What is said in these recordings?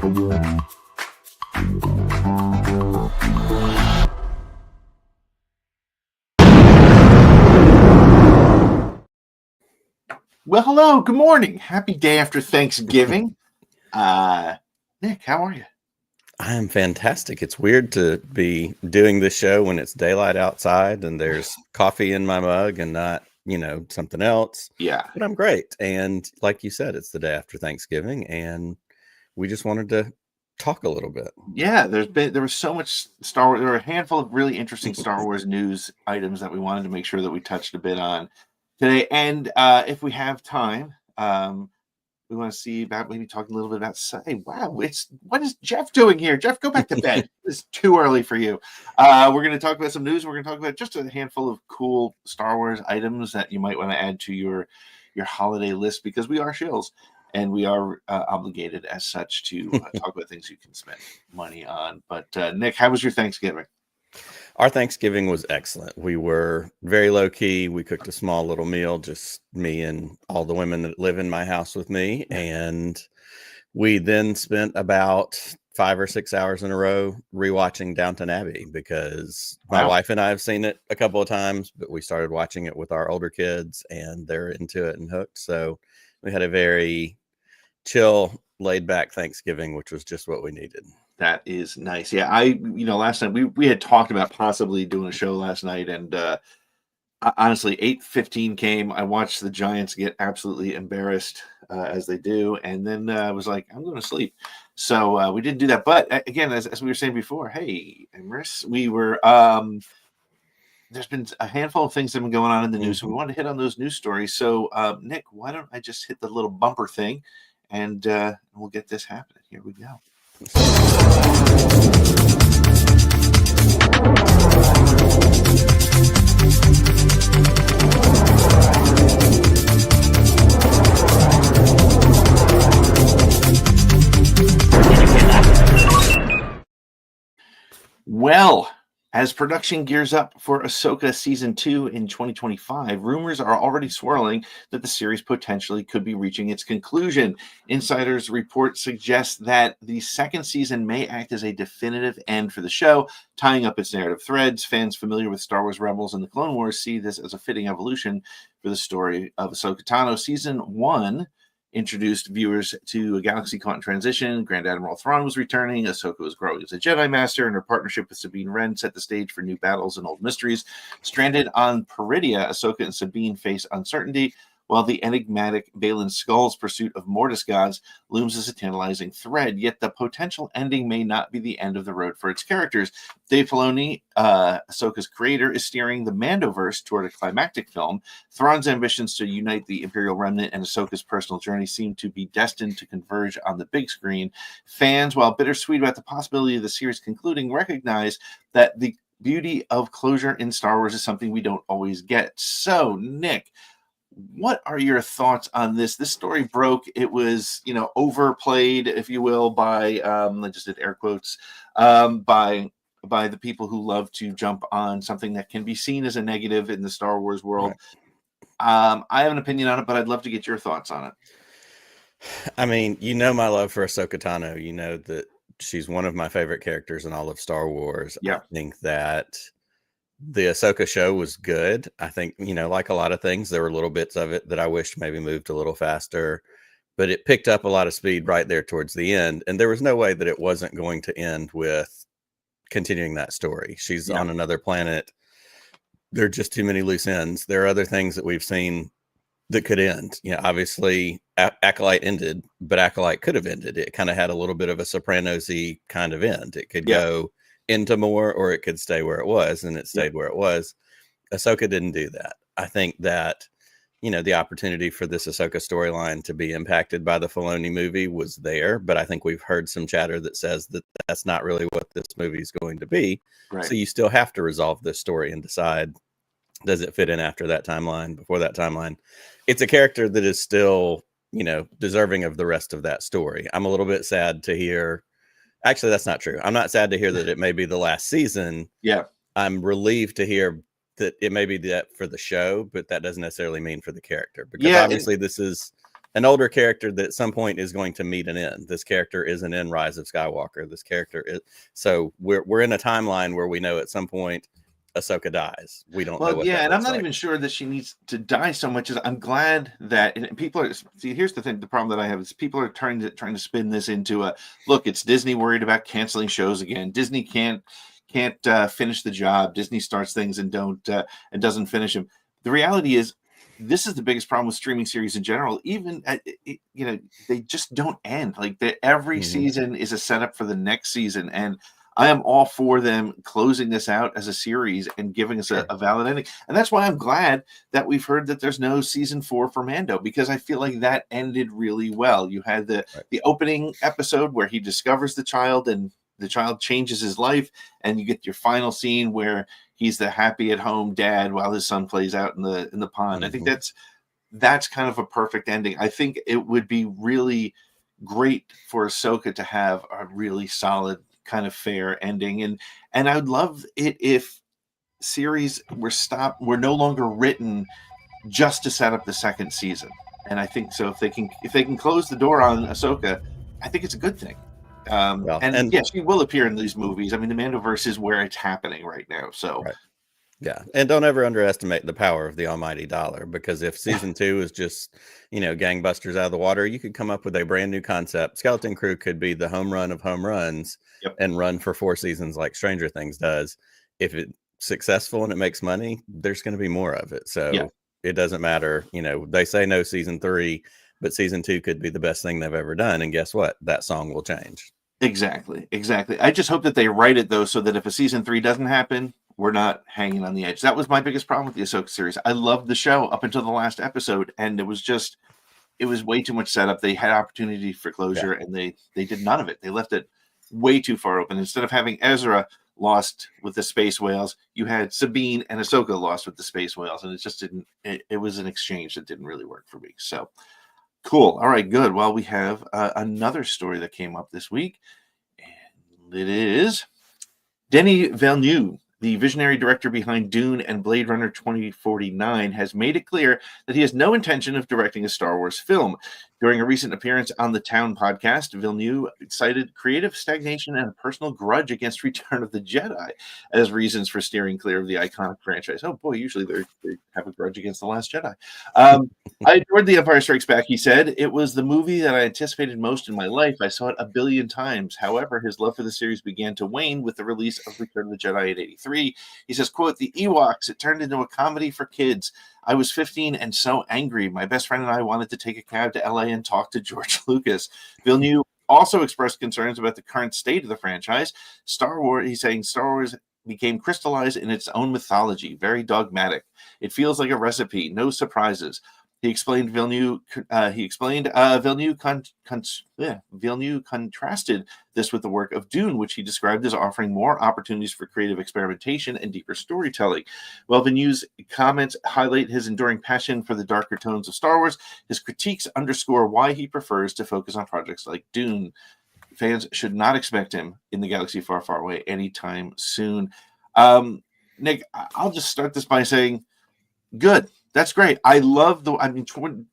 Well, hello, good morning. Happy day after Thanksgiving. Nick, how are you? I am fantastic. It's weird to be doing this show when it's daylight outside and there's coffee in my mug and not, something else. Yeah. But I'm great. And like you said, it's the day after Thanksgiving and we just wanted to talk a little bit. Yeah, there was so much Star Wars. There were a handful of really interesting Star Wars news items that we wanted to make sure that we touched a bit on today. And if we have time, we want to see about maybe talking a little bit about, wow, what is Jeff doing here? Jeff, go back to bed. It's too early for you. We're going to talk about some news. We're going to talk about just a handful of cool Star Wars items that you might want to add to your holiday list, because we are shills and we are obligated as such to talk about things you can spend money on. But Nick, how was your Thanksgiving? Our Thanksgiving was excellent. We were very low key. We cooked a small little meal, just me and all the women that live in my house with me. And we then spent about 5 or 6 hours in a row rewatching Downton Abbey, because my wife and I have seen it a couple of times, but we started watching it with our older kids and they're into it and hooked. So we had a very chill, laid back Thanksgiving, which was just what we needed. That is nice. Yeah, last night we had talked about possibly doing a show last night, and honestly, 8:15 came. I watched the Giants get absolutely embarrassed as they do, and then I was like, I'm going to sleep. So we didn't do that. But again, as we were saying before, hey, Emrys, we were there's been a handful of things that have been going on in the news, so we wanted to hit on those news stories. So Nick, why don't I just hit the little bumper thing, and we'll get this happening. Here we go. Well, as production gears up for Ahsoka Season 2 in 2025, rumors are already swirling that the series potentially could be reaching its conclusion. Insiders' report suggests that the second season may act as a definitive end for the show, tying up its narrative threads. Fans familiar with Star Wars Rebels and the Clone Wars see this as a fitting evolution for the story of Ahsoka Tano. Season 1 introduced viewers to a galaxy caught in transition. Grand Admiral Thrawn was returning. Ahsoka was growing as a Jedi Master, and her partnership with Sabine Wren set the stage for new battles and old mysteries. Stranded on Peridia, Ahsoka and Sabine face uncertainty, while the enigmatic Baylan Skoll's pursuit of Mortis gods looms as a tantalizing thread. Yet the potential ending may not be the end of the road for its characters. Dave Filoni, Ahsoka's creator, is steering the MandoVerse toward a climactic film. Thrawn's ambitions to unite the Imperial Remnant and Ahsoka's personal journey seem to be destined to converge on the big screen. Fans, while bittersweet about the possibility of the series concluding, recognize that the beauty of closure in Star Wars is something we don't always get. So, Nick, what are your thoughts on this? This story broke. It was, overplayed, if you will, by I just did air quotes, by the people who love to jump on something that can be seen as a negative in the Star Wars world. Right. I have an opinion on it, but I'd love to get your thoughts on it. I mean, my love for Ahsoka Tano. You know that she's one of my favorite characters in all of Star Wars. Yeah. I think that the Ahsoka show was good. I think, like a lot of things, there were little bits of it that I wished maybe moved a little faster, but it picked up a lot of speed right there towards the end. And there was no way that it wasn't going to end with continuing that story. She's on another planet. There are just too many loose ends. There are other things that we've seen that could end. Obviously Acolyte ended, but Acolyte could have ended. It kind of had a little bit of a Sopranos-y kind of end. It could go into more, or it could stay where it was, and it stayed where it was. Ahsoka didn't do that. I think that, the opportunity for this Ahsoka storyline to be impacted by the Filoni movie was there, but I think we've heard some chatter that says that that's not really what this movie is going to be. Right. So you still have to resolve this story and decide, does it fit in after that timeline, before that timeline? It's a character that is still, deserving of the rest of that story. I'm a little bit sad to hear. Actually, that's not true. I'm not sad to hear that it may be the last season. Yeah. I'm relieved to hear that it may be that for the show, but that doesn't necessarily mean for the character, because obviously this is an older character that at some point is going to meet an end. This character isn't in Rise of Skywalker. This character is, so we're in a timeline where we know at some point Ahsoka dies. We don't know Well, what yeah, that and I'm looks not like. even sure that she needs to die so much as I'm glad that and people are see. Here's the thing: the problem that I have is people are trying to spin this into a look. It's Disney worried about canceling shows again. Disney can't finish the job. Disney starts things and doesn't finish them. The reality is, this is the biggest problem with streaming series in general. Even they just don't end. Like every season is a setup for the next season, and I am all for them closing this out as a series and giving us a valid ending. And that's why I'm glad that we've heard that there's no season 4 for Mando, because I feel like that ended really well. You had the opening episode where he discovers the child and the child changes his life, and you get your final scene where he's the happy at home dad while his son plays out in the pond. I think that's kind of a perfect ending. I think it would be really great for Ahsoka to have a really solid kind of fair ending, and I would love it if series were no longer written just to set up the second season. And I think so if they can close the door on Ahsoka, I think it's a good thing. And yes, she will appear in these movies. I mean, the MandoVerse is where it's happening right now. So yeah, and don't ever underestimate the power of the almighty dollar, because if season 2 is just, gangbusters out of the water, you could come up with a brand new concept. Skeleton Crew could be the home run of home runs and run for 4 seasons like Stranger Things does. If it's successful and it makes money, there's going to be more of it. So it doesn't matter. They say no season 3, but season 2 could be the best thing they've ever done. And guess what? That song will change. Exactly. I just hope that they write it, though, so that if a season 3 doesn't happen, we're not hanging on the edge. That was my biggest problem with the Ahsoka series. I loved the show up until the last episode, and it was way too much setup. They had opportunity for closure, and they did none of it. They left it way too far open. Instead of having Ezra lost with the space whales, you had Sabine and Ahsoka lost with the space whales, and it just didn't. It was an exchange that didn't really work for me. So cool. All right, good. Well, we have another story that came up this week, and it is Denis Villeneuve, the visionary director behind Dune and Blade Runner 2049, has made it clear that he has no intention of directing a Star Wars film. During a recent appearance on the Town podcast, Villeneuve cited creative stagnation and a personal grudge against Return of the Jedi as reasons for steering clear of the iconic franchise. Oh boy, usually they have a grudge against The Last Jedi. I adored The Empire Strikes Back, he said. It was the movie that I anticipated most in my life. I saw it a billion times. However, his love for the series began to wane with the release of Return of the Jedi in '83. He says, quote, "The Ewoks, it turned into a comedy for kids. I was 15 and so angry. My best friend and I wanted to take a cab to LA and talk to George Lucas." Villeneuve also expressed concerns about the current state of the franchise. He's saying Star Wars became crystallized in its own mythology, very dogmatic. It feels like a recipe, no surprises. He explained Villeneuve contrasted this with the work of Dune, which he described as offering more opportunities for creative experimentation and deeper storytelling. While Villeneuve's comments highlight his enduring passion for the darker tones of Star Wars, his critiques underscore why he prefers to focus on projects like Dune. Fans should not expect him in the galaxy far, far away anytime soon. Nick, I'll just start this by saying, good. That's great. I love Dune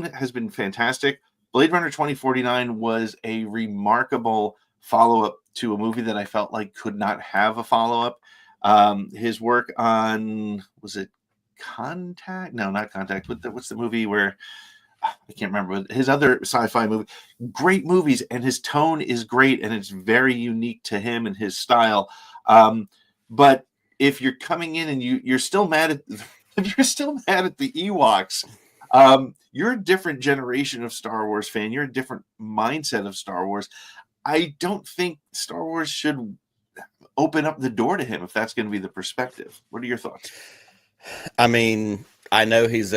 has been fantastic. Blade Runner 2049 was a remarkable follow-up to a movie that I felt like could not have a follow-up. His work on, was it Contact? No, not Contact. What's the movie where, I can't remember, his other sci-fi movie. Great movies, and his tone is great, and it's very unique to him and his style. But if you're coming in and you're still mad at if you're still mad at the Ewoks, you're a different generation of Star Wars fan. You're a different mindset of Star Wars. I don't think Star Wars should open up the door to him if that's going to be the perspective. What are your thoughts? I mean, I know he's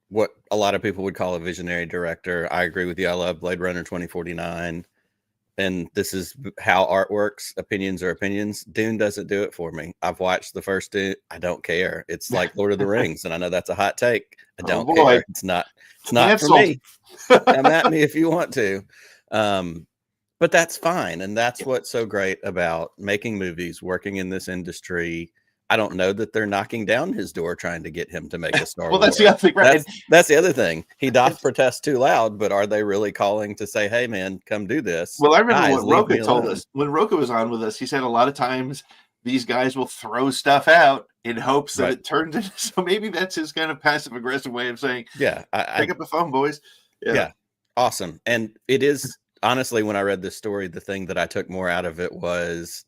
what a lot of people would call a visionary director. I agree with you. I love Blade Runner 2049. And this is how art works. Opinions are opinions. Dune doesn't do it for me. I've watched the first Dune. I don't care. It's like Lord of the Rings, and I know that's a hot take. I don't care. It's not for me. Come at me if you want to. But that's fine. And that's what's so great about making movies, working in this industry. I don't know that they're knocking down his door trying to get him to make a Star Wars. Well, that's the other thing, right? That's the other thing. He doth protest too loud, but are they really calling to say, "Hey, man, come do this"? Well, I remember Guys, what leave me Roka told alone. us when Roka was on with us. He said a lot of times these guys will throw stuff out in hopes that Right. it turns into. So maybe that's his kind of passive aggressive way of saying, Yeah, pick up the phone, boys. yeah, awesome. And it is honestly, when I read this story, the thing that I took more out of it was,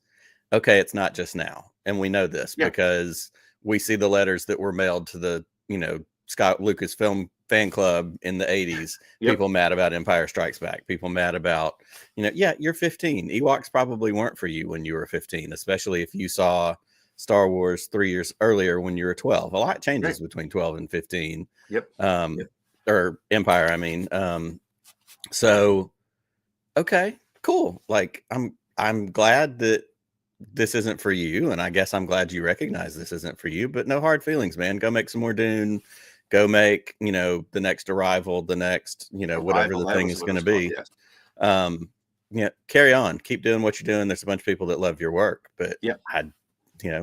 okay, it's not just now, and we know this because we see the letters that were mailed to the Scott Lucasfilm fan club in the 80s. People mad about Empire Strikes Back. People mad about you're 15. Ewoks probably weren't for you when you were 15, especially if you saw Star Wars 3 years earlier when you were 12. A lot changes between 12 and 15. Or Empire, I mean. So okay, cool. Like I'm glad that this isn't for you, and I guess I'm glad you recognize this isn't for you, but no hard feelings, man. Go make some more Dune. Go make, the next Arrival, the next, whatever the thing is going to be. Carry on. Keep doing what you're doing. There's a bunch of people that love your work, but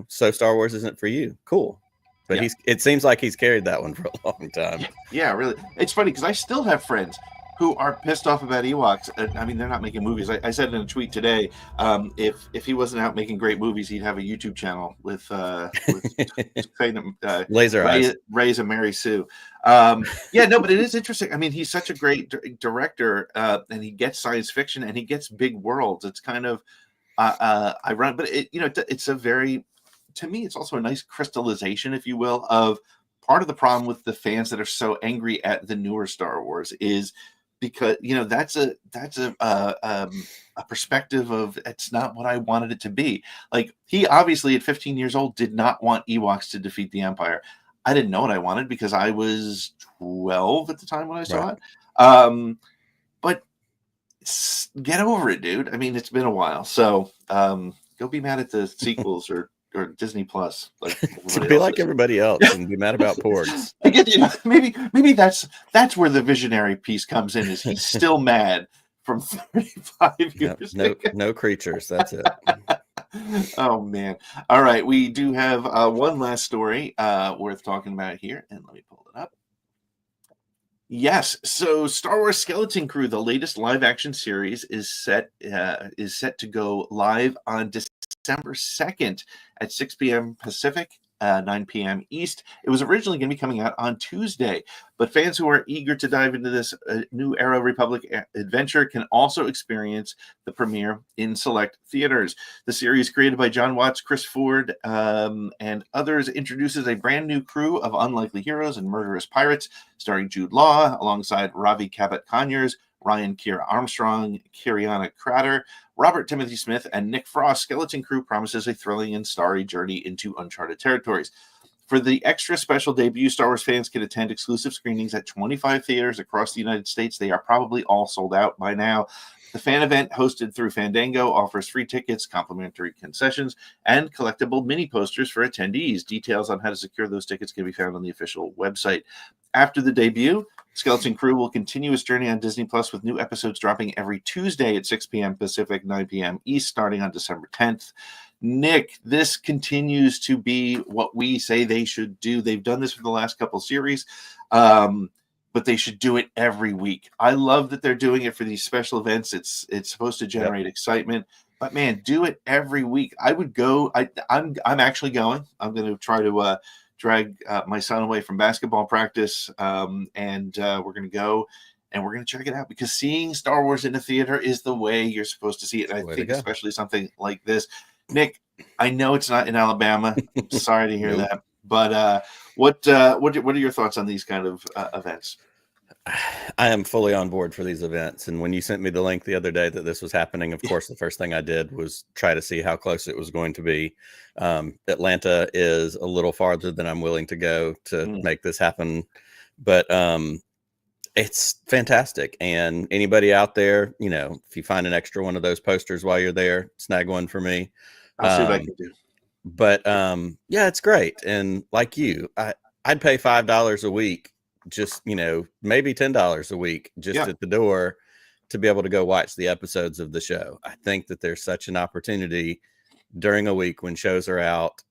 so Star Wars isn't for you. Cool. But it seems like he's carried that one for a long time. Yeah, really. It's funny because I still have friends who are pissed off about Ewoks. I mean, they're not making movies. I said in a tweet today, if he wasn't out making great movies, he'd have a YouTube channel with Laser Eyes, Reyes and Mary Sue. But it is interesting. I mean, he's such a great director, and he gets science fiction and he gets big worlds. It's kind of ironic, but it's a very, to me, it's also a nice crystallization, if you will, of part of the problem with the fans that are so angry at the newer Star Wars is because that's a perspective of it's not what I wanted it to be. Like, he obviously at 15 years old did not want Ewoks to defeat the Empire. I didn't know what I wanted because I was 12 at the time when I saw it. But get over it, dude. I mean, it's been a while, so go be mad at the sequels or Disney Plus, like to be like everybody else and be mad about porgs. I guess, maybe that's where the visionary piece comes in. Is he's still mad from 35 years ago? No creatures. That's it. Oh man! All right, we do have one last story worth talking about here, and let me pull it up. Yes, so Star Wars Skeleton Crew, the latest live-action series, is set to go live on December 2nd at 6 p.m. Pacific, 9 p.m. East. It was originally going to be coming out on Tuesday, but fans who are eager to dive into this new Era Republic adventure can also experience the premiere in select theaters. The series, created by John Watts, Chris Ford, and others, introduces a brand new crew of unlikely heroes and murderous pirates, starring Jude Law alongside Ravi Cabot-Conyers, Ryan Kiera Armstrong, Kiriana Crater, Robert Timothy Smith, and Nick Frost. Skeleton Crew promises a thrilling and starry journey into uncharted territories. For the extra special debut, Star Wars fans can attend exclusive screenings at 25 theaters across the United States. They are probably all sold out by now. The fan event, hosted through Fandango, offers free tickets, complimentary concessions, and collectible mini posters for attendees. Details on how to secure those tickets can be found on the official website. After the debut, Skeleton Crew will continue its journey on Disney Plus, with new episodes dropping every Tuesday at 6 p.m. Pacific, 9 p.m. East, starting on December 10th. Nick, this continues to be what we say they should do. They've done this for the last couple series, but they should do it every week. I love that they're doing it for these special events. It's supposed to generate excitement, but man, do it every week. I would go. I'm actually going. I'm going to try to drag my son away from basketball practice, and we're going to go and we're going to check it out, because seeing Star Wars in a theater is the way you're supposed to see it. And I think especially something like this. Nick, I know it's not in Alabama. I'm sorry to hear that, but what are your thoughts on these kind of events? I am fully on board for these events. And when you sent me the link the other day that this was happening, of course, the first thing I did was try to see how close it was going to be. Atlanta is a little farther than I'm willing to go to make this happen, but it's fantastic. And anybody out there, if you find an extra one of those posters while you're there, snag one for me. I'll see what I can do. But it's great. And like you, I'd pay $5 a week, just maybe $10 a week, just at the door, to be able to go watch the episodes of the show. I think that there's such an opportunity during a week when shows are out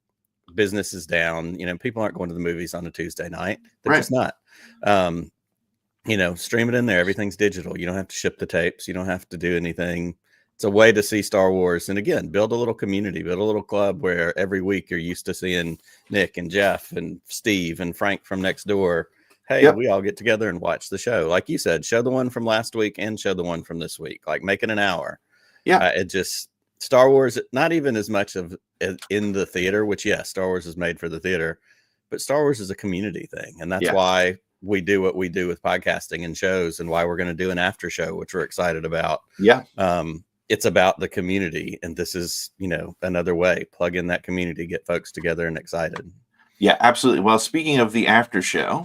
business is down. People aren't going to the movies on a Tuesday night. They're Right. just not. Stream it in there. Everything's digital. You don't have to ship the tapes. You don't have to do anything. It's a way to see Star Wars. And again, build a little community, build a little club where every week you're used to seeing Nick and Jeff and Steve and Frank from next door. Hey, we all get together and watch the show. Like you said, show the one from last week and show the one from this week. Like, make it an hour. Yeah. It just, Star Wars, not even as much of in the theater, which, yes, Star Wars is made for the theater, but Star Wars is a community thing. And that's why we do what we do with podcasting and shows, and why we're going to do an after show, which we're excited about. Yeah. It's about the community, and this is, another way. Plug in that community, get folks together and excited. Yeah, absolutely. Well, speaking of the after show,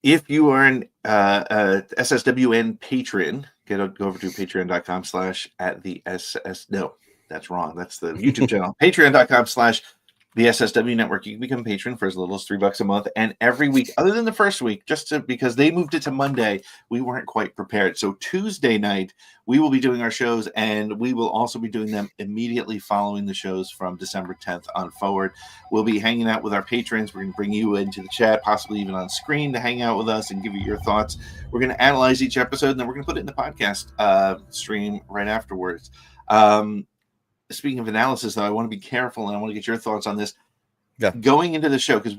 if you are an SSWN patron, go over to patreon.com/@the-SS. No, that's wrong. That's the YouTube channel. Patreon.com/the SSW Network. You can become a patron for as little as $3 a month. And every week, other than the first week, because they moved it to Monday, we weren't quite prepared. So Tuesday night, we will be doing our shows, and we will also be doing them immediately following the shows from December 10th on forward. We'll be hanging out with our patrons. We're going to bring you into the chat, possibly even on screen, to hang out with us and give you your thoughts. We're going to analyze each episode, and then we're going to put it in the podcast stream right afterwards. Speaking of analysis, though, I want to be careful, and I want to get your thoughts on this. Yeah. Going into the show, because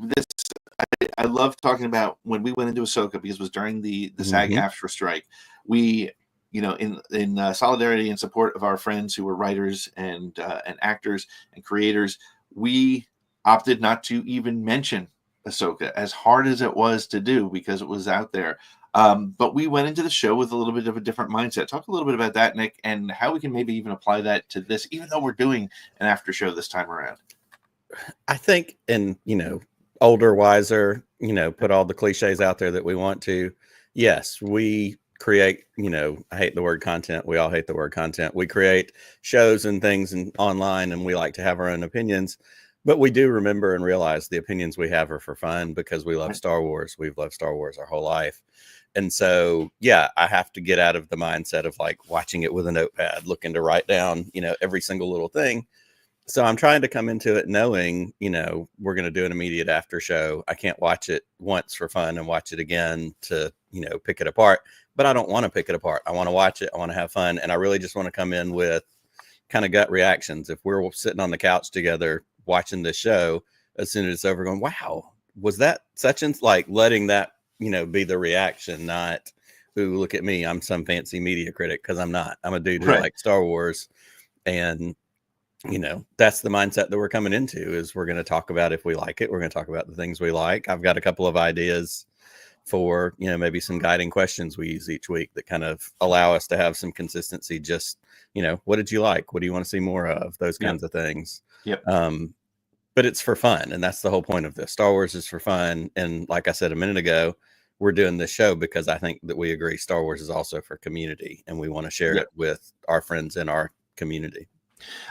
I love talking about when we went into Ahsoka, because it was during the SAG-AFTRA strike. We, in solidarity and support of our friends who were writers and actors and creators, we opted not to even mention Ahsoka, as hard as it was to do, because it was out there. But we went into the show with a little bit of a different mindset. Talk a little bit about that, Nick, and how we can maybe even apply that to this, even though we're doing an after show this time around. I think, and older, wiser, put all the cliches out there that we want to. Yes, we create, I hate the word content. We all hate the word content. We create shows and things online, and we like to have our own opinions. But we do remember and realize the opinions we have are for fun, because we love Star Wars. We've loved Star Wars our whole life. And so, I have to get out of the mindset of like watching it with a notepad, looking to write down, every single little thing. So I'm trying to come into it knowing, we're going to do an immediate after show. I can't watch it once for fun and watch it again to, pick it apart. But I don't want to pick it apart. I want to watch it. I want to have fun. And I really just want to come in with kind of gut reactions. If we're sitting on the couch together watching this show, as soon as it's over, going, wow, was that such and like letting that, be the reaction, not, ooh, look at me, I'm some fancy media critic, because I'm not. I'm a dude who likes Star Wars. And, that's the mindset that we're coming into, is we're going to talk about if we like it. We're going to talk about the things we like. I've got a couple of ideas for, maybe some guiding questions we use each week that kind of allow us to have some consistency. Just, what did you like? What do you want to see more of? Those kinds of things. Yep. But it's for fun. And that's the whole point of this. Star Wars is for fun. And like I said a minute ago, we're doing this show because I think that we agree Star Wars is also for community, and we want to share it with our friends in our community.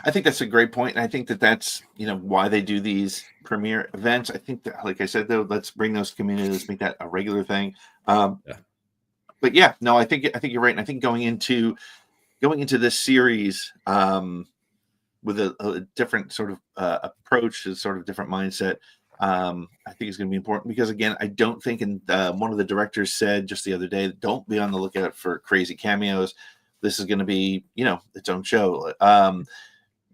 I think that's a great point. And I think that's, why they do these premiere events. I think that, like I said, though, let's bring those communities, make that a regular thing. But no, I think you're right. And I think going into this series with a different sort of approach, a sort of different mindset, I think is going to be important, because again, I don't think, and one of the directors said just the other day, don't be on the lookout for crazy cameos. This is going to be, its own show.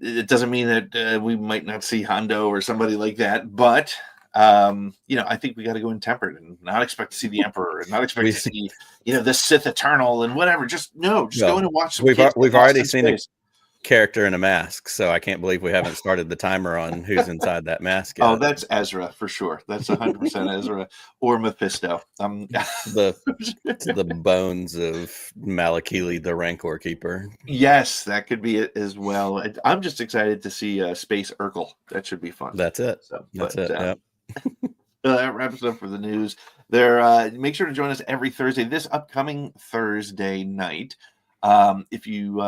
It doesn't mean that we might not see Hondo or somebody like that, but I think we got to go in tempered and not expect to see the Emperor, and not expect to see, the Sith Eternal and whatever. Just go in and watch some. We've already seen a character in a mask, so I can't believe we haven't started the timer on who's inside that mask yet. Oh, that's Ezra for sure. That's 100% Ezra or Mephisto. The bones of Malakili, the Rancor Keeper. Yes, that could be it as well. I'm just excited to see Space Urkel. That should be fun. That's it. Yep. That wraps it up for the news. Make sure to join us every Thursday. This upcoming Thursday night, If you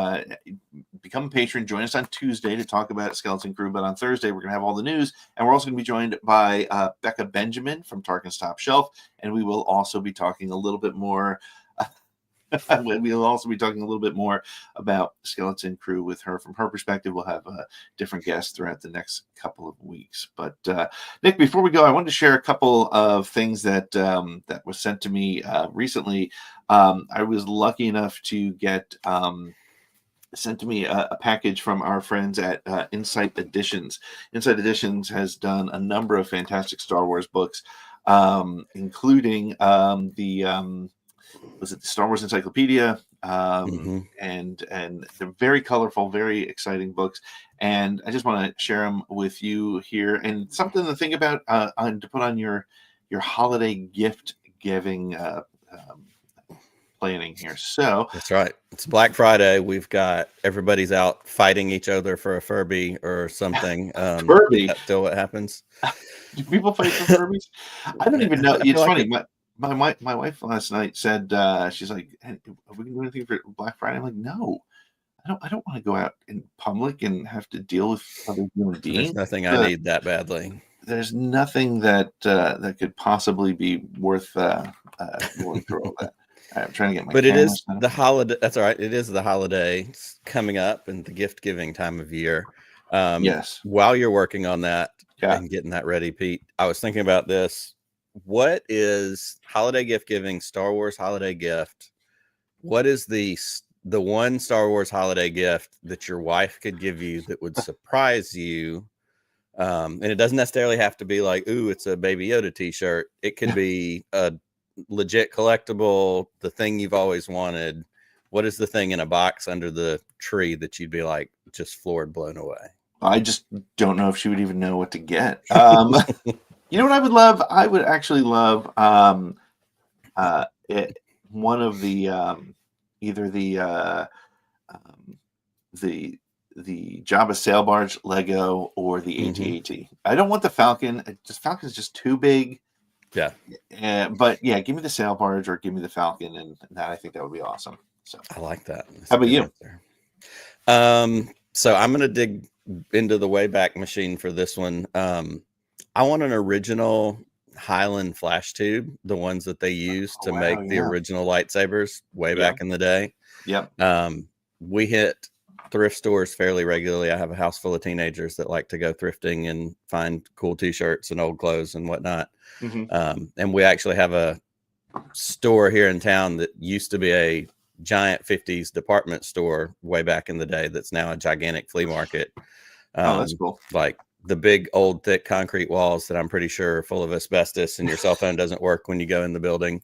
become a patron, join us on Tuesday to talk about Skeleton Crew. But on Thursday, we're going to have all the news. And we're also going to be joined by Becca Benjamin from Tarkin's Top Shelf. And we will also be talking a little bit more. We'll also be talking a little bit more about Skeleton Crew with her from her perspective. We'll have different guests throughout the next couple of weeks. But Nick, before we go, I wanted to share a couple of things that that was sent to me recently. I was lucky enough to get sent to me a package from our friends at Insight Editions. Insight Editions has done a number of fantastic Star Wars books, including was it the Star Wars Encyclopedia? And they're very colorful, very exciting books. And I just want to share them with you here, and something to think about to put on your holiday gift giving planning here. So that's right. It's Black Friday. We've got everybody's out fighting each other for a Furby or something. Furby. That's still what happens. Do people fight for Furbies? I don't even know. It's funny. My wife last night said she's like, hey, are we gonna do anything for Black Friday? I'm like, no, I don't want to go out in public and have to deal with other human beings. There's nothing I need that badly. There's nothing that that could possibly be worth going through all that. I'm trying to get my. But it is the holiday. That's all right. It is the holiday coming up and the gift giving time of year. Yes. While you're working on that and getting that ready, Pete, I was thinking about this. What is holiday gift giving, Star Wars holiday gift? What is the one Star Wars holiday gift that your wife could give you that would surprise you? And it doesn't necessarily have to be like, ooh, it's a Baby Yoda t-shirt. It could be a legit collectible, the thing you've always wanted. What is the thing in a box under the tree that you'd be like just floored, blown away? I just don't know if she would even know what to get. You know what I would love? I would actually love one of the either the Jabba sail barge Lego or the AT-AT. I don't want the Falcon. Falcon's just too big. Yeah. But yeah, give me the sail barge or give me the Falcon, and that I think that would be awesome. So I like that. How about you? So I'm gonna dig into the Wayback Machine for this one. I want an original Highland flash tube, the ones that they used to make the original lightsabers way back in the day. Yep. We hit thrift stores fairly regularly. I have a house full of teenagers that like to go thrifting and find cool t-shirts and old clothes and whatnot. And we actually have a store here in town that used to be a giant 50s department store way back in the day that's now a gigantic flea market. That's cool. Like the big old thick concrete walls that I'm pretty sure are full of asbestos, and your cell phone doesn't work when you go in the building.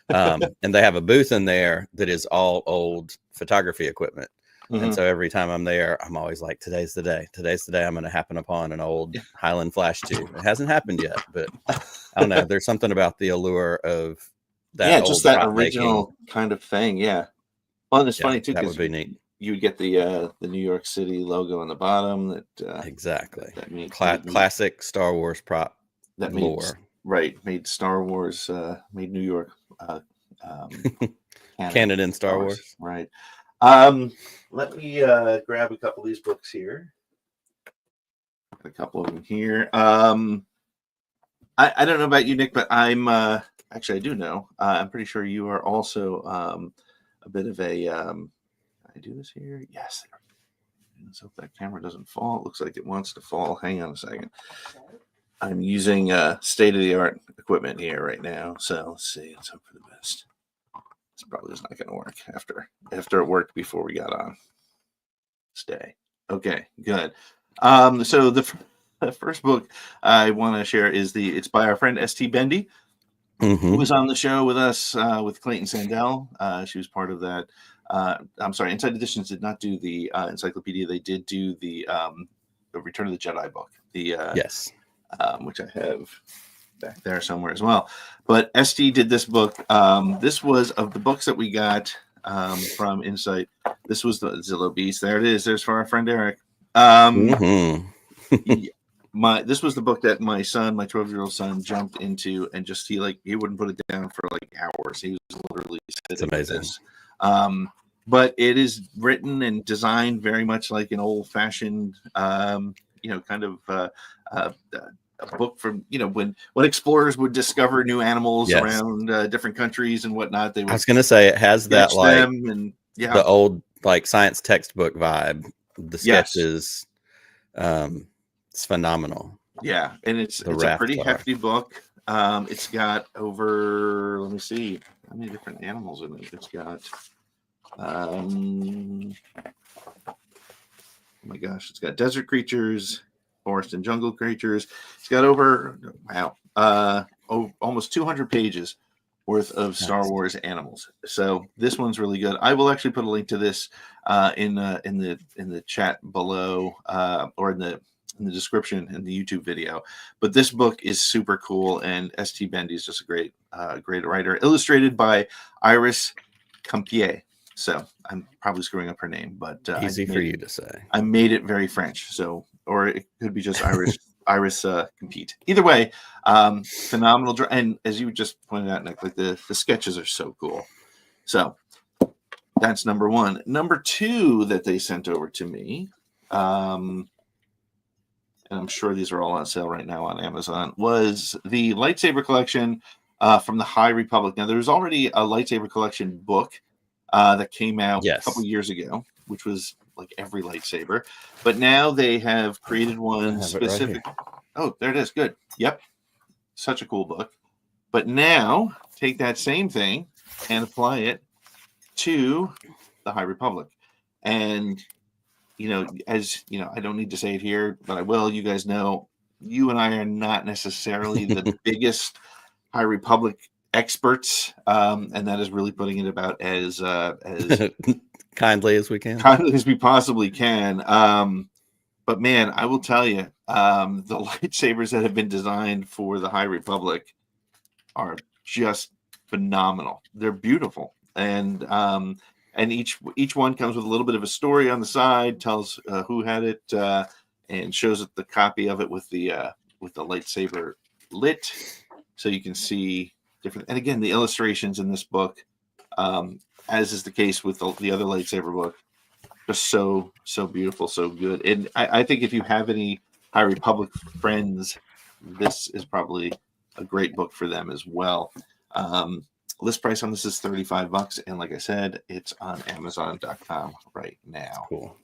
And they have a booth in there that is all old photography equipment. And so every time I'm there, I'm always like, today's the day. Today's the day I'm going to happen upon an old Highland flash tube. It hasn't happened yet, but I don't know. There's something about the allure of that. Yeah, just that original kind of thing. Yeah. Well, and it's funny too. That would be neat. You would get the New York City logo on the bottom. That exactly. That made, classic Star Wars prop. That lore. Made Star Wars. Made New York. Canon in Star Wars. Right. Let me grab a couple of these books here. A couple of them here. I don't know about you, Nick, but I'm actually I do know. I'm pretty sure you are also a bit of a. I do this here? Yes. Let's hope that camera doesn't fall. It looks like it wants to fall. Hang on a second. I'm using state-of-the-art equipment here right now. So let's see. Let's hope for the best. It's probably just not going to work after it worked before we got on. Stay. Okay, good. So the first book I want to share is it's by our friend St. Bendy, who was on the show with us with Clayton Sandell. She was part of that. I'm sorry, Inside Editions did not do the encyclopedia. They did do the Return of the Jedi book. Yes, which I have back there somewhere as well. But St. did this book. This was of the books that we got from Insight. This was the Zillow Beast. There it is. There's for our friend Eric. This was the book that my son, my 12-year-old son, jumped into, and just he wouldn't put it down for like hours. He was literally sitting with this. but it is written and designed very much like an old-fashioned, kind of a book from when explorers would discover new animals Yes. around different countries and whatnot. They I would was gonna say it has that sketch like them, and the old like science textbook vibe. The Yes. sketches, it's phenomenal. Yeah, and it's a rafts pretty are. hefty book. It's got over, let me see, how many different animals in it. It's got, oh my gosh, it's got desert creatures, forest and jungle creatures. It's got over, almost 200 pages worth of Star Wars animals. So this one's really good. I will actually put a link to this in the chat below, or in the description in the YouTube video. But this book is super cool, and St. Bendy is just a great writer. Illustrated by Iris Campier. So I'm probably screwing up her name, but easy for you to say. I made it very French, so, or it could be just Iris compete. Either way, phenomenal. And as you just pointed out, Nick, like the sketches are so cool. So that's number one. Number two that they sent over to me, and I'm sure these are all on sale right now on Amazon, was the lightsaber collection from the High Republic. Now, there's already a lightsaber collection book that came out a couple years ago, which was like every lightsaber. But now they have created one specific. Right, oh, there it is. Good. Yep. Such a cool book. But now take that same thing and apply it to the High Republic. And as I don't need to say it here, but I will. You guys know, you and I are not necessarily the biggest High Republic experts, and that is really putting it about as kindly as we can, kindly as we possibly can. But man, I will tell you, the lightsabers that have been designed for the High Republic are just phenomenal. They're beautiful, and each one comes with a little bit of a story on the side, tells who had it, and shows the copy of it with the lightsaber lit, so you can see different. And again, the illustrations in this book, as is the case with the other lightsaber book, just so beautiful, so good. And I think if you have any High Republic friends, this is probably a great book for them as well. List price on this is $35, and like I said, it's on Amazon.com right now. Cool,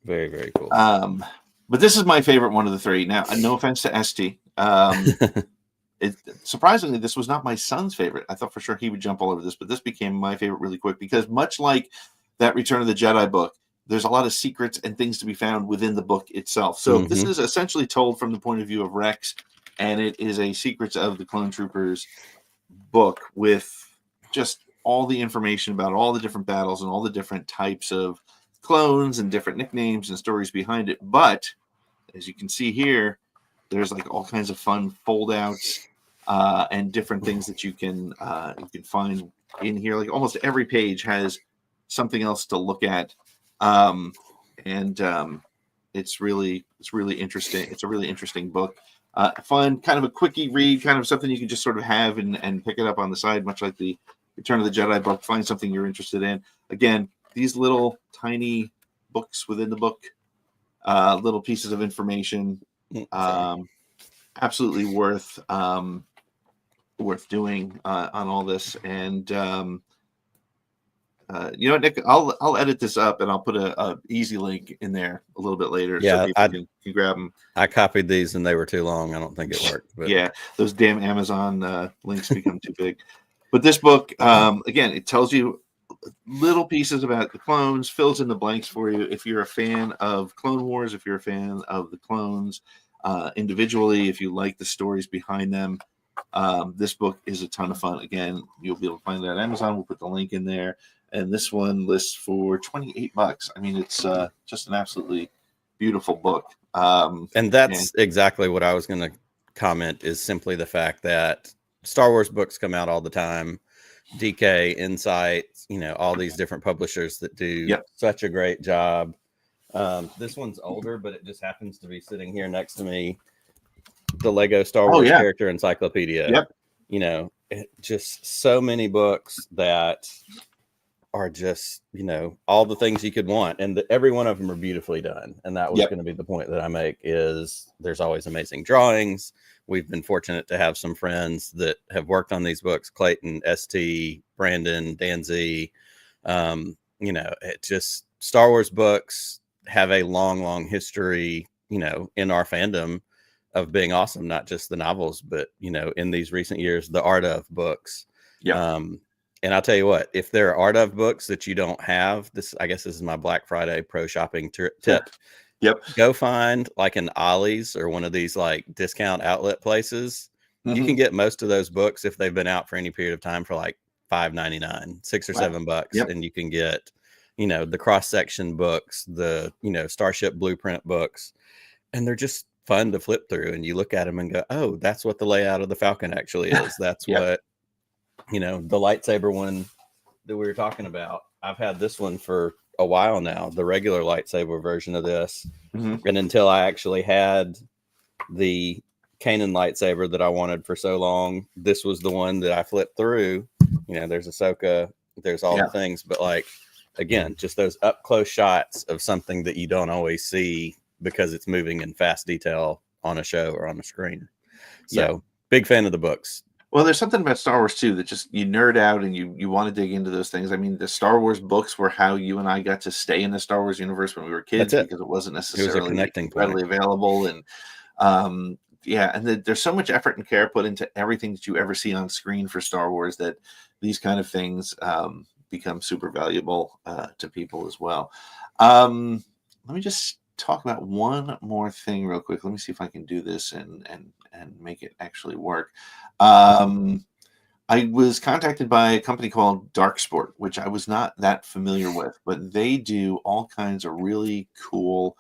very, very cool. But this is my favorite one of the three. Now, no offense to ST. Surprisingly, this was not my son's favorite. I thought for sure he would jump all over this, but this became my favorite really quick because much like that Return of the Jedi book, there's a lot of secrets and things to be found within the book itself. So this is essentially told from the point of view of Rex, and it is a Secrets of the Clone Troopers book with just all the information about all the different battles and all the different types of clones and different nicknames and stories behind it. But as you can see here, there's like all kinds of fun foldouts and different things that you can find in here. Like almost every page has something else to look at, and it's really interesting. It's a really interesting book. Fun, kind of a quickie read, kind of something you can just sort of have and pick it up on the side, much like the Return of the Jedi book. Find something you're interested in. Again, these little tiny books within the book, little pieces of information, absolutely worth doing on all this. And you know what, Nick, I'll edit this up and I'll put a easy link in there a little bit later, so people can grab them. I copied these and they were too long. I don't think it worked. But. Yeah, those damn Amazon links become too big. But this book, again, it tells you little pieces about the clones, fills in the blanks for you. If you're a fan of Clone Wars, if you're a fan of the clones individually, if you like the stories behind them, this book is a ton of fun. Again, you'll be able to find it at Amazon. We'll put the link in there. And this one lists for $28. I mean, it's just an absolutely beautiful book. And that's exactly what I was going to comment, is simply the fact that Star Wars books come out all the time. DK, Insight, all these different publishers that do such a great job. This one's older, but it just happens to be sitting here next to me. The Lego Star Wars Character Encyclopedia. Yep. Just so many books that are just, you know, all the things you could want, and every one of them are beautifully done. And that was Yep. going to be the point that I make, is there's always amazing drawings. We've been fortunate to have some friends that have worked on these books: Clayton, ST, Brandon, Dan Z. You know, it just, Star Wars books have a long history, you know, in our fandom of being awesome. Not just the novels, but, you know, in these recent years, the art of books. Yep. And I'll tell you what, if there are art of books that you don't have, this, I guess this is my Black Friday pro shopping tip. Yep. Go find like an Ollie's or one of these like discount outlet places. You can get most of those books, if they've been out for any period of time, for like $5.99, $6 or $7. Yep. And you can get, you know, the cross section books, the, you know, Starship Blueprint books, and they're just fun to flip through. And you look at them and go, oh, that's what the layout of the Falcon actually is. That's what, you know, the lightsaber one that we were talking about. I've had this one for a while now, the regular lightsaber version of this. And until I actually had the Kanan lightsaber that I wanted for so long, this was the one that I flipped through. You know, there's Ahsoka, there's all the things, but like, again, just those up close shots of something that you don't always see because it's moving in fast detail on a show or on a screen. So big fan of the books. Well, there's something about Star Wars too that just, you nerd out and you want to dig into those things. I mean, the Star Wars books were how you and I got to stay in the Star Wars universe when we were kids, because it wasn't necessarily connecting readily available. And and there's so much effort and care put into everything that you ever see on screen for Star Wars that these kind of things become super valuable to people as well. Let me just talk about one more thing real quick. Let me see if I can do this and make it actually work. I was contacted by a company called Dark Sport, which I was not that familiar with, but they do all kinds of really cool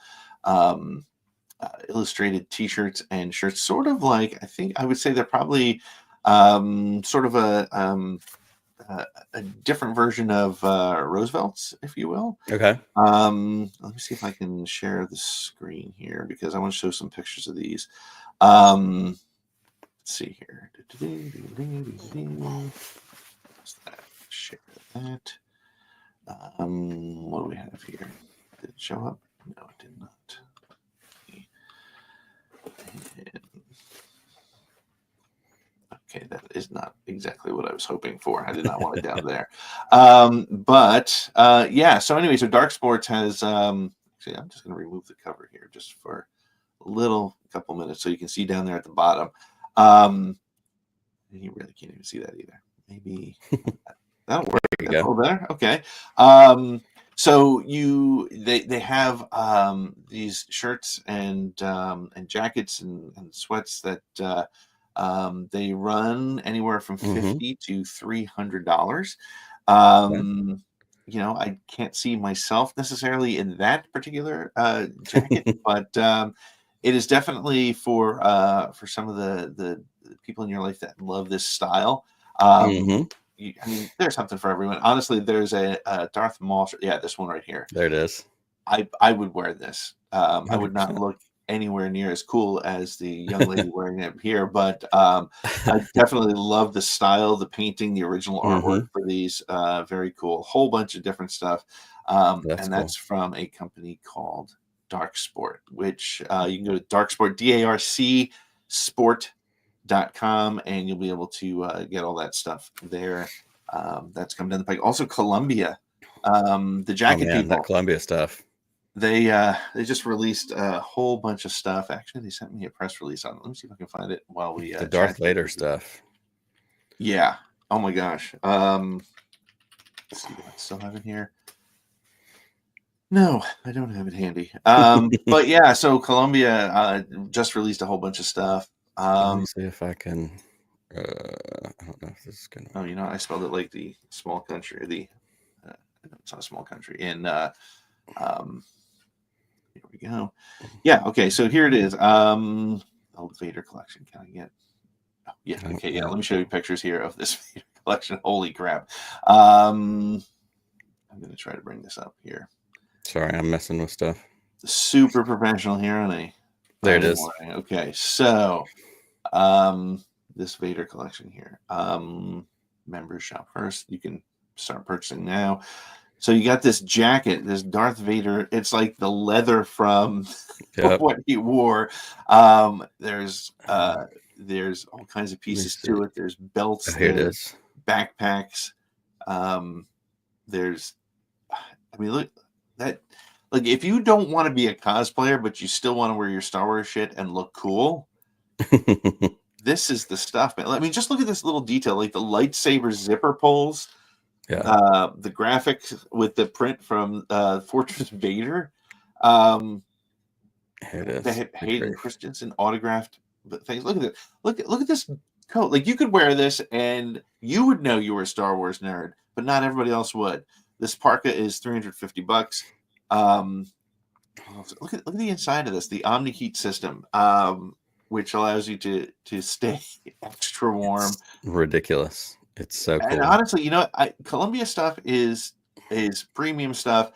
illustrated t-shirts and shirts, sort of like, I think I would say they're probably sort of a different version of Roosevelt's, if you will. Okay. Let me see if I can share the screen here, because I want to show some pictures of these. Let's see here. Share that. What do we have here? Did it show up? No, it did not. Okay, that is not exactly what I was hoping for. I did not want it down there. So anyway, so Dark Sports has actually, I'm just going to remove the cover here just for a couple minutes so you can see down there at the bottom. You really can't even see that either. Maybe that'll work. There you That's a go. little better. Okay. So they have these shirts and jackets and sweats that they run anywhere from $50 to $300. You know, I can't see myself necessarily in that particular jacket, but it is definitely for some of the people in your life that love this style. I mean, there's something for everyone. Honestly, there's a Darth Maul. Yeah, this one right here. There it is. I would wear this. I would not look anywhere near as cool as the young lady wearing it here, but I definitely love the style, the painting, the original artwork for these. Very cool. Whole bunch of different stuff. That's from a company called Dark Sport, which you can go to Dark Sport, DARC sport.com, and you'll be able to get all that stuff there. That's come down the pike. Also, Columbia, the jacket people. That Columbia stuff. They just released a whole bunch of stuff. Actually, they sent me a press release on it. Let me see if I can find it while we the Darth Vader stuff. Yeah. Oh my gosh. Let's see, do I still have it here? No, I don't have it handy. But yeah, so Columbia just released a whole bunch of stuff. Let me see if I can. I don't know if this is gonna. Oh, you know, I spelled it like the small country. It's not a small country. Here we go. Yeah. Okay. So here it is. Old Vader collection. Can I get? Oh, yeah. Okay. Yeah. Let me show you pictures here of this Vader collection. Holy crap. I'm going to try to bring this up here. Sorry, I'm messing with stuff. Super professional here on a. There it is. Okay. So, this Vader collection here. Members shop first. You can start purchasing now. So you got this jacket, this Darth Vader. It's like the leather from what he wore. There's all kinds of pieces to it. There's belts, here it there's is. backpacks. There's, I mean, look that. Like, if you don't want to be a cosplayer, but you still want to wear your Star Wars shit and look cool, this is the stuff, man. I mean, just look at this little detail, like the lightsaber zipper pulls. Yeah. The graphics with the print from Fortress Vader. Here it is. They had Hayden Christensen autographed things. Look at it. Look at this coat. Like, you could wear this and you would know you were a Star Wars nerd, but not everybody else would. This parka is $350. Look at the inside of this. The Omni Heat system, which allows you to stay extra warm. It's ridiculous. It's so cool. And honestly, Columbia stuff is premium stuff.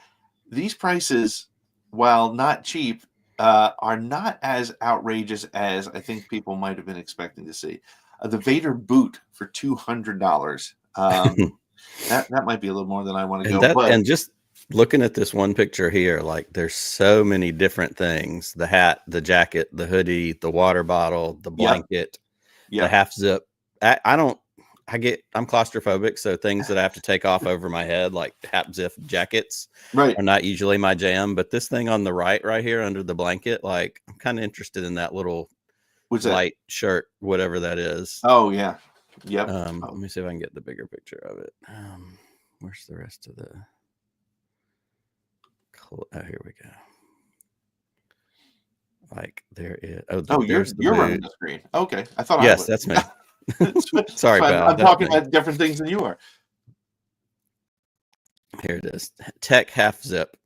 These prices, while not cheap, are not as outrageous as I think people might have been expecting to see. The Vader boot for $200. That might be a little more than I want to go. And just looking at this one picture here, like, there's so many different things: the hat, the jacket, the hoodie, the water bottle, the blanket, the half zip. I'm claustrophobic, so things that I have to take off over my head, like half zip jackets, are not usually my jam. But this thing on the right here under the blanket, like, I'm kind of interested in that little light shirt, whatever that is. Oh yeah. Yep. Let me see if I can get the bigger picture of it. Where's the rest of the? Oh, here we go. Like, there is. You're running the screen. Okay, I thought. Yes, that's me. Sorry, pal. I'm talking about different things than you are. Here it is. Tech half zip.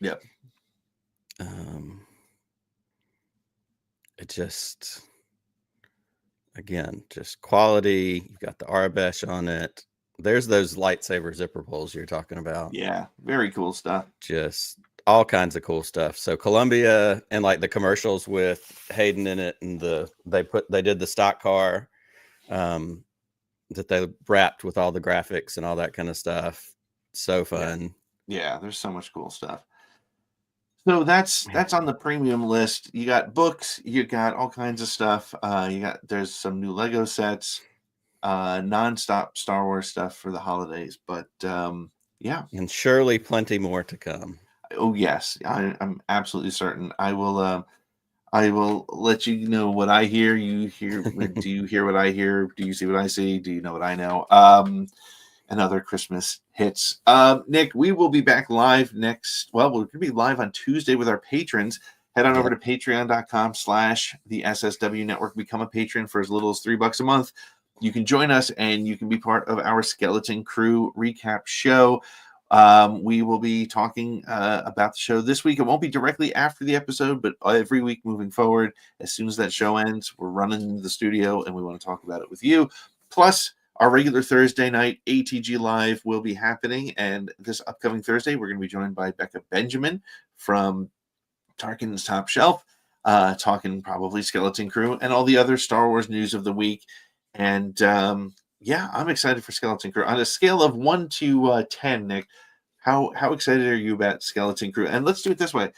Yep. It just, again, just quality. You've got the Arabesh on it. There's those lightsaber zipper pulls you're talking about. Yeah, very cool stuff. Just all kinds of cool stuff. So Columbia, and like the commercials with Hayden in it, and they did the stock car that they wrapped with all the graphics and all that kind of stuff. So fun. Yeah, there's so much cool stuff. So that's on the premium list. You got books, you got all kinds of stuff. There's some new Lego sets, nonstop Star Wars stuff for the holidays. But yeah, and surely plenty more to come. Oh yes, I'm absolutely certain. I will let you know what I hear. You hear? Do you hear what I hear? Do you see what I see? Do you know what I know? And other Christmas hits. Nick, we will be back live next. Well, we're going to be live on Tuesday with our patrons. Head on over to patreon.com/the SSW Network. Become a patron for as little as $3 a month. You can join us and you can be part of our Skeleton Crew recap show. We will be talking about the show this week. It won't be directly after the episode, but every week moving forward. As soon as that show ends, we're running the studio and we want to talk about it with you. Plus, our regular Thursday night ATGLive will be happening. And this upcoming Thursday, we're going to be joined by Becca Benjamin from Tarkin's Top Shelf, talking probably Skeleton Crew and all the other Star Wars news of the week. And yeah, I'm excited for Skeleton Crew. On a scale of 1 to 10, Nick, how excited are you about Skeleton Crew? And let's do it this way: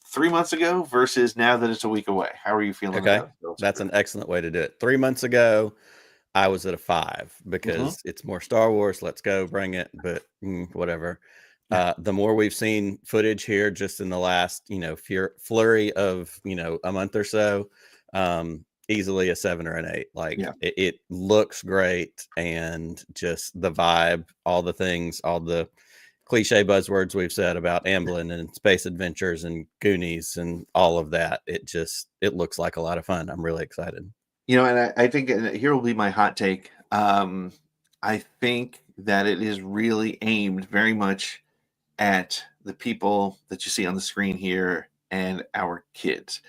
3 months ago versus now that it's a week away. How are you feeling? Okay, that's an excellent way to do it. 3 months ago, I was at a 5 because it's more Star Wars. Let's go, bring it. But whatever. The more we've seen footage here, just in the last flurry of a month or so. Easily a 7 or an 8. Like, it looks great, and just the vibe, all the things, all the cliche buzzwords we've said about Amblin and space adventures and Goonies and all of that. It looks like a lot of fun. I'm really excited. And I think here will be my hot take. I think that it is really aimed very much at the people that you see on the screen here and our kids.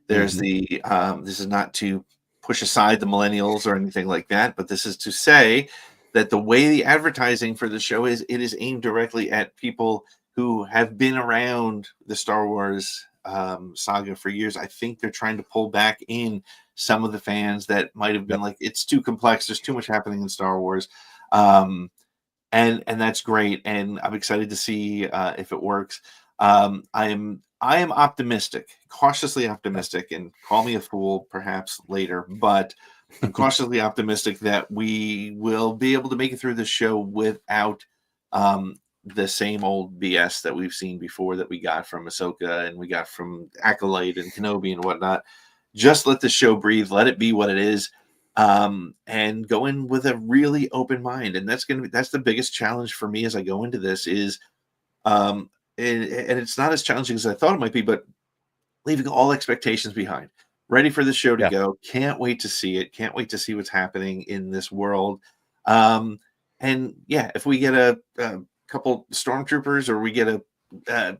There's this is not to push aside the millennials or anything like that, but this is to say that the way the advertising for the show is, it is aimed directly at people who have been around the Star Wars saga for years. I think they're trying to pull back in some of the fans that might have been like, it's too complex. There's too much happening in Star Wars. and that's great. And I'm excited to see if it works. I am optimistic, cautiously optimistic, and call me a fool perhaps later, but I'm cautiously optimistic that we will be able to make it through this show without the same old BS that we've seen before, that we got from Ahsoka and we got from Acolyte and Kenobi and whatnot. Just let the show breathe, let it be what it is, and go in with a really open mind. And that's the biggest challenge for me as I go into this is, and it's not as challenging as I thought it might be, but leaving all expectations behind, ready for the show to Yeah. go. Can't wait to see it. Can't wait to see what's happening in this world. And yeah, if we get a couple stormtroopers or we get a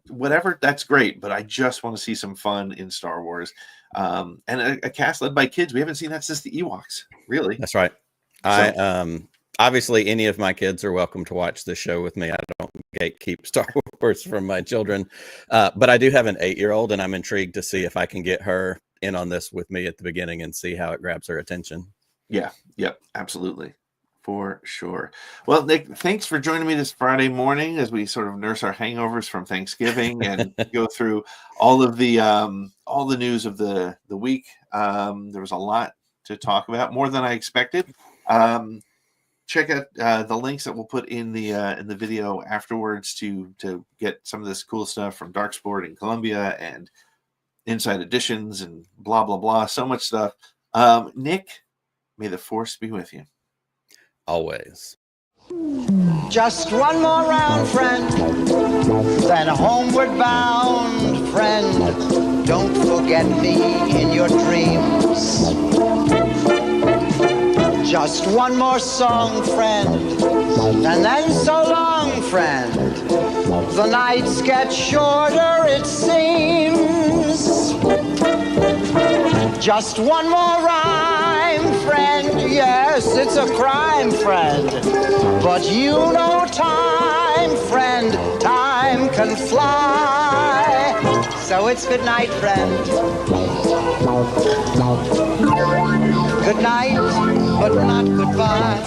whatever, that's great. But I just want to see some fun in Star Wars, and a cast led by kids. We haven't seen that since the Ewoks, really. That's right. I obviously any of my kids are welcome to watch this show with me. I don't gatekeep Star Wars from my children, but I do have an 8-year-old, and I'm intrigued to see if I can get her in on this with me at the beginning and see how it grabs her attention. Yeah, yep, absolutely, for sure. Well, Nick, thanks for joining me this Friday morning as we sort of nurse our hangovers from Thanksgiving and go through all the news of the week. There was a lot to talk about, more than I expected. Check out the links that we'll put in the video afterwards to get some of this cool stuff from Dark Sport in Colombia and Inside Editions and blah blah blah. So much stuff. Nick, may the Force be with you. Always. Just one more round, friend, then homeward bound, friend. Don't forget me in your dreams. Just one more song, friend, and then so long, friend. The nights get shorter, it seems. Just one more rhyme, friend. Yes, it's a crime, friend. But you know time, friend. Time can fly. So it's good night, friend. Good night, but not goodbye.